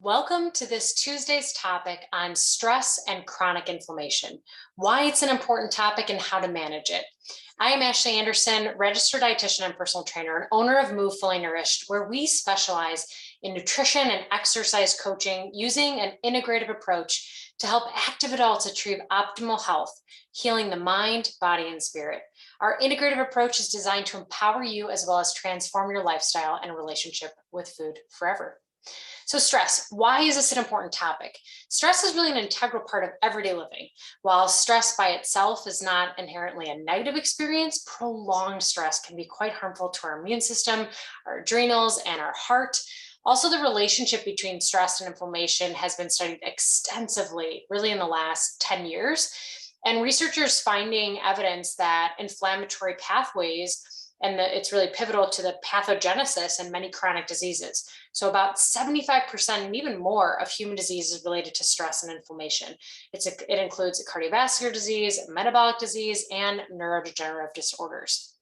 Welcome to this Tuesday's topic on stress and chronic inflammation, why it's an important topic and how to manage it. I am Ashley Anderson, registered dietitian and personal trainer and owner of Move Fully Nourished, where we specialize in nutrition and exercise coaching using an integrative approach to help active adults achieve optimal health, healing the mind, body, and spirit. Our integrative approach is designed to empower you as well as transform your lifestyle and relationship with food forever. So stress, why is this an important topic? Stress is really an integral part of everyday living. While stress by itself is not inherently a negative experience, prolonged stress can be quite harmful to our immune system, our adrenals, and our heart. Also, the relationship between stress and inflammation has been studied extensively, really in the last 10 years. And researchers finding evidence that inflammatory pathways and it's really pivotal to the pathogenesis in many chronic diseases. So about 75% and even more of human disease is related to stress and inflammation. It includes cardiovascular disease, metabolic disease, and neurodegenerative disorders.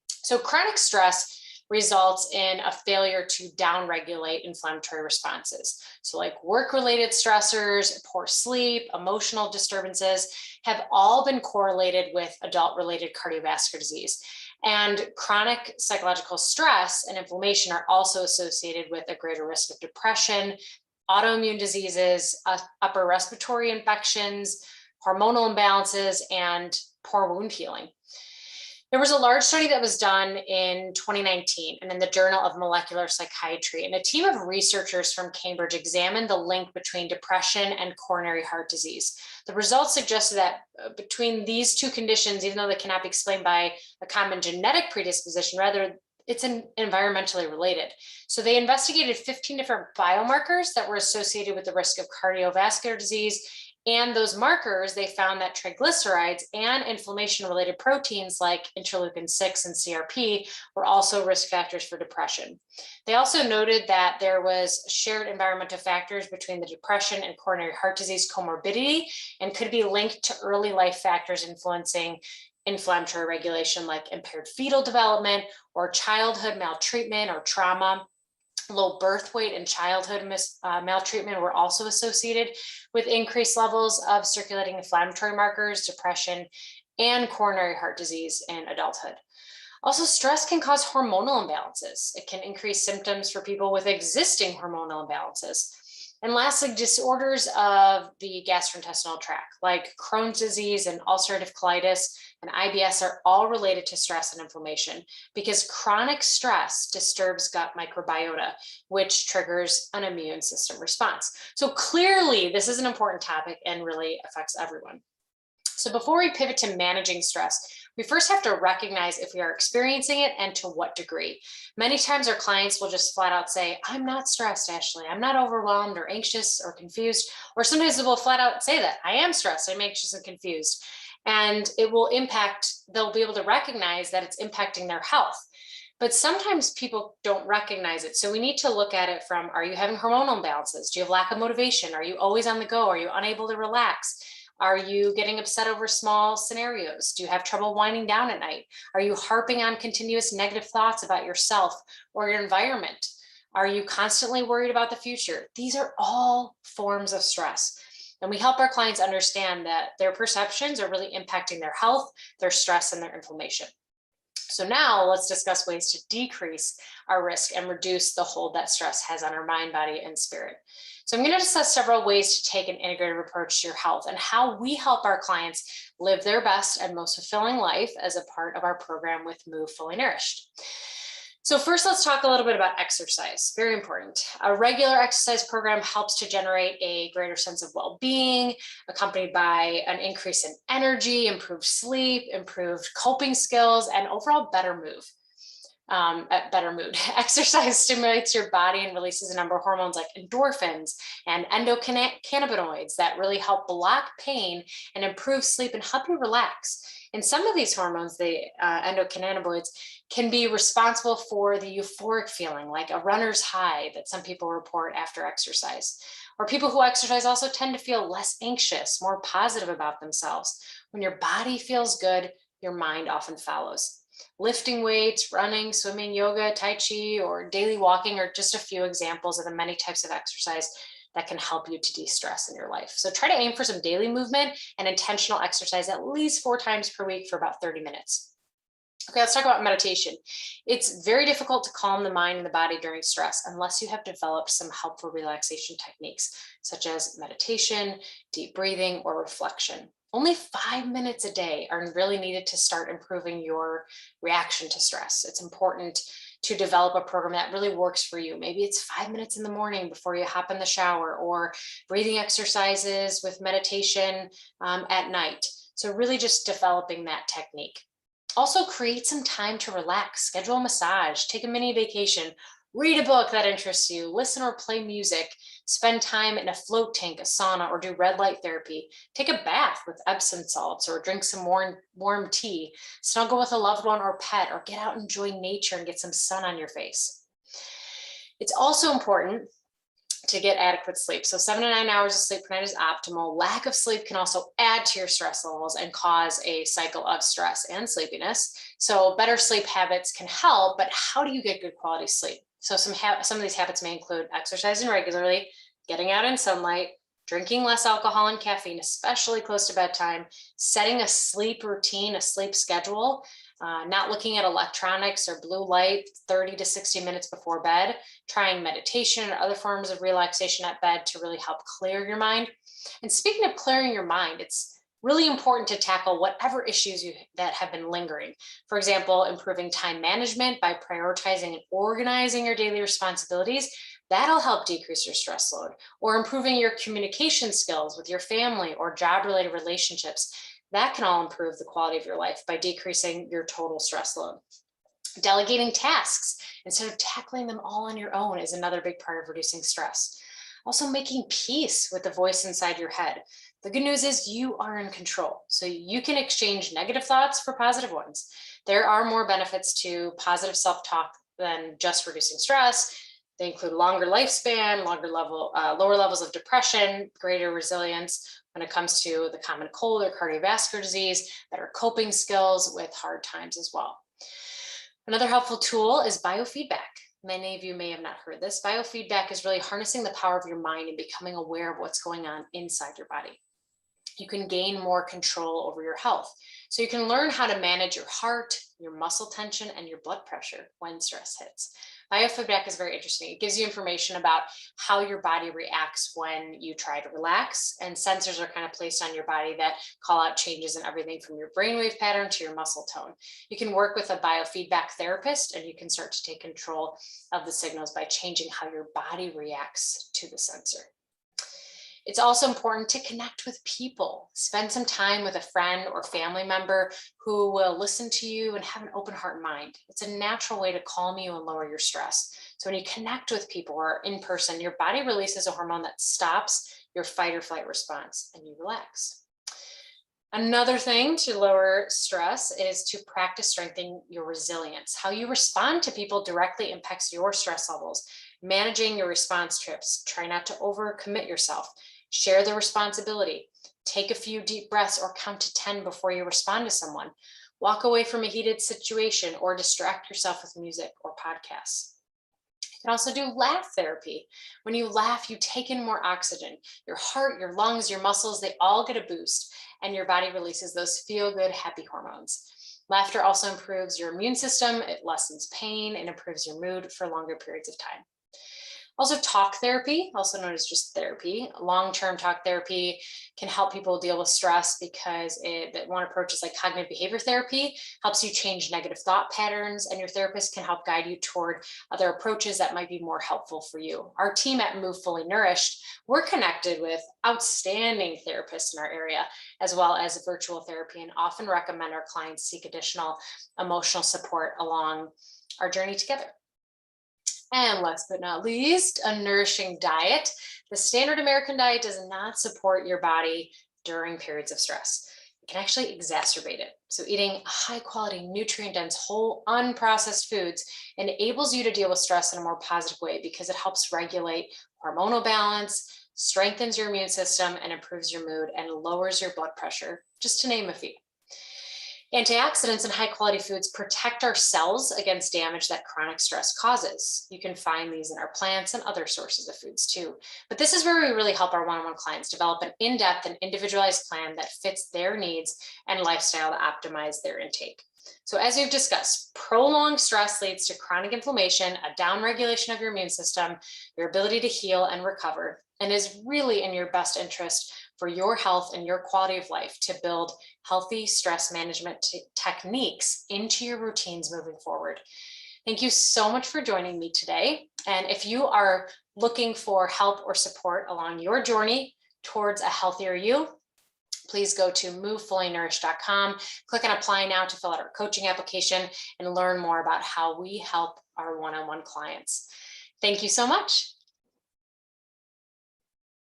So chronic stress results in a failure to downregulate inflammatory responses. So like work-related stressors, poor sleep, emotional disturbances have all been correlated with adult-related cardiovascular disease. And chronic psychological stress and inflammation are also associated with a greater risk of depression, autoimmune diseases, upper respiratory infections, hormonal imbalances, and poor wound healing. There was a large study that was done in 2019 and in the Journal of Molecular Psychiatry, and a team of researchers from Cambridge examined the link between depression and coronary heart disease. The results suggested that between these two conditions, even though they cannot be explained by a common genetic predisposition, rather it's environmentally related. So they investigated 15 different biomarkers that were associated with the risk of cardiovascular disease. And those markers, they found that triglycerides and inflammation-related proteins like interleukin-6 and CRP were also risk factors for depression. They also noted that there was shared environmental factors between the depression and coronary heart disease comorbidity and could be linked to early life factors influencing inflammatory regulation like impaired fetal development or childhood maltreatment or trauma. Low birth weight and childhood maltreatment were also associated with increased levels of circulating inflammatory markers, depression, and coronary heart disease in adulthood. Also, stress can cause hormonal imbalances. It can increase symptoms for people with existing hormonal imbalances. And lastly, disorders of the gastrointestinal tract, like Crohn's disease and ulcerative colitis and IBS, are all related to stress and inflammation because chronic stress disturbs gut microbiota, which triggers an immune system response. So clearly, this is an important topic and really affects everyone. So before we pivot to managing stress, we first have to recognize if we are experiencing it and to what degree. Many times our clients will just flat out say, I'm not stressed, Ashley. I'm not overwhelmed or anxious or confused. Or sometimes they will flat out say that I am stressed, I'm anxious and confused. And it will impact, they'll be able to recognize that it's impacting their health. But sometimes people don't recognize it. So we need to look at it from, are you having hormonal imbalances? Do you have lack of motivation? Are you always on the go? Are you unable to relax? Are you getting upset over small scenarios? Do you have trouble winding down at night? Are you harping on continuous negative thoughts about yourself or your environment? Are you constantly worried about the future? These are all forms of stress. And we help our clients understand that their perceptions are really impacting their health, their stress, and their inflammation. So now let's discuss ways to decrease our risk and reduce the hold that stress has on our mind, body, and spirit. So I'm going to discuss several ways to take an integrative approach to your health and how we help our clients live their best and most fulfilling life as a part of our program with Move Fully Nourished. So first, let's talk a little bit about exercise. Very important. A regular exercise program helps to generate a greater sense of well-being, accompanied by an increase in energy, improved sleep, improved coping skills, and overall better mood. Exercise stimulates your body and releases a number of hormones like endorphins and endocannabinoids that really help block pain and improve sleep and help you relax. And some of these hormones, the endocannabinoids, can be responsible for the euphoric feeling, like a runner's high that some people report after exercise. Or people who exercise also tend to feel less anxious, more positive about themselves. When your body feels good, your mind often follows. Lifting weights, running, swimming, yoga, tai chi, or daily walking are just a few examples of the many types of exercise that can help you to de-stress in your life. So try to aim for some daily movement and intentional exercise at least 4 times per week for about 30 minutes. Okay, let's talk about meditation. It's very difficult to calm the mind and the body during stress unless you have developed some helpful relaxation techniques, such as meditation, deep breathing, or reflection. Only 5 minutes a day are really needed to start improving your reaction to stress. It's important to develop a program that really works for you. Maybe it's 5 minutes in the morning before you hop in the shower, or breathing exercises with meditation at night. So really just developing that technique. Also, create some time to relax, schedule a massage, take a mini vacation, read a book that interests you, listen or play music, spend time in a float tank, a sauna, or do red light therapy. Take a bath with Epsom salts or drink some warm tea, snuggle with a loved one or pet, or get out and enjoy nature and get some sun on your face. It's also important to get adequate sleep. So 7 to 9 hours of sleep per night is optimal. Lack of sleep can also add to your stress levels and cause a cycle of stress and sleepiness. So better sleep habits can help, but how do you get good quality sleep? So some of these habits may include exercising regularly, getting out in sunlight, drinking less alcohol and caffeine, especially close to bedtime, setting a sleep routine, a sleep schedule, not looking at electronics or blue light 30 to 60 minutes before bed, trying meditation or other forms of relaxation at bed to really help clear your mind. And speaking of clearing your mind, it's really important to tackle whatever issues that have been lingering. For example, improving time management by prioritizing and organizing your daily responsibilities. That'll help decrease your stress load. Or improving your communication skills with your family or job-related relationships. That can all improve the quality of your life by decreasing your total stress load. Delegating tasks instead of tackling them all on your own is another big part of reducing stress. Also, making peace with the voice inside your head. The good news is you are in control, so you can exchange negative thoughts for positive ones. There are more benefits to positive self-talk than just reducing stress. They include longer lifespan, lower levels of depression, greater resilience when it comes to the common cold or cardiovascular disease, better coping skills with hard times as well. Another helpful tool is biofeedback. Many of you may have not heard this. Biofeedback is really harnessing the power of your mind and becoming aware of what's going on inside your body. You can gain more control over your health. So you can learn how to manage your heart, your muscle tension, and your blood pressure when stress hits. Biofeedback is very interesting. It gives you information about how your body reacts when you try to relax, and sensors are kind of placed on your body that call out changes in everything from your brainwave pattern to your muscle tone. You can work with a biofeedback therapist, and you can start to take control of the signals by changing how your body reacts to the sensor. It's also important to connect with people. Spend some time with a friend or family member who will listen to you and have an open heart and mind. It's a natural way to calm you and lower your stress. So when you connect with people or in person, your body releases a hormone that stops your fight or flight response and you relax. Another thing to lower stress is to practice strengthening your resilience. How you respond to people directly impacts your stress levels. Managing your response trips. Try not to overcommit yourself. Share the responsibility. Take a few deep breaths or count to 10 before you respond to someone. Walk away from a heated situation or distract yourself with music or podcasts. You can also do laugh therapy. When you laugh, you take in more oxygen. Your heart, your lungs, your muscles, they all get a boost, and your body releases those feel-good, happy hormones. Laughter also improves your immune system. It lessens pain and improves your mood for longer periods of time. Also, talk therapy, also known as just therapy. Long-term talk therapy can help people deal with stress because one approach is like cognitive behavior therapy, helps you change negative thought patterns, and your therapist can help guide you toward other approaches that might be more helpful for you. Our team at Move Fully Nourished, we're connected with outstanding therapists in our area, as well as virtual therapy, and often recommend our clients seek additional emotional support along our journey together. And last but not least, a nourishing diet. The standard American diet does not support your body during periods of stress. It can actually exacerbate it. So eating high quality, nutrient-dense, whole, unprocessed foods enables you to deal with stress in a more positive way because it helps regulate hormonal balance, strengthens your immune system, and improves your mood and lowers your blood pressure, just to name a few. Antioxidants and high quality foods protect our cells against damage that chronic stress causes. You can find these in our plants and other sources of foods too. But this is where we really help our one-on-one clients develop an in-depth and individualized plan that fits their needs and lifestyle to optimize their intake. So as we've discussed, prolonged stress leads to chronic inflammation, a downregulation of your immune system, your ability to heal and recover, and is really in your best interest for your health and your quality of life to build healthy stress management techniques into your routines moving forward. Thank you so much for joining me today. And if you are looking for help or support along your journey towards a healthier you, please go to movefullynourished.com, click on apply now to fill out our coaching application and learn more about how we help our one-on-one clients. Thank you so much.